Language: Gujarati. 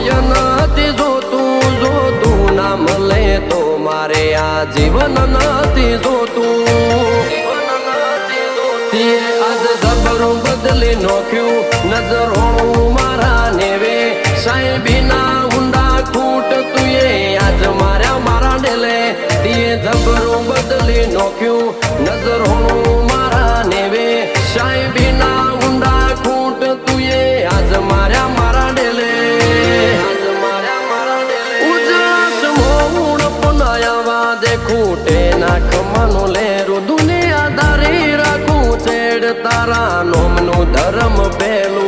હોય નથી જોતું જોતું નામ લે તો મારે આ જીવન નથી જોતું આજ જબરું બદલી નોખ્યું નજરોણું મારા નેવે સાહેબીના ઊંડા ખૂટ તુએ આજ મારા ડેલે તીએ જબરું બદલી નોખ્યું નજરોણું મારા નેવે સાહેબીના ઊંડા ખૂટ તુએ આજ મારા ડેલે ઉજાસ મોણ પનાયાવા દે ખૂટે નાખ મનો લેરું દુનિયા દારી રાખું છેડ તારા નોમનું ધર્મ પેલું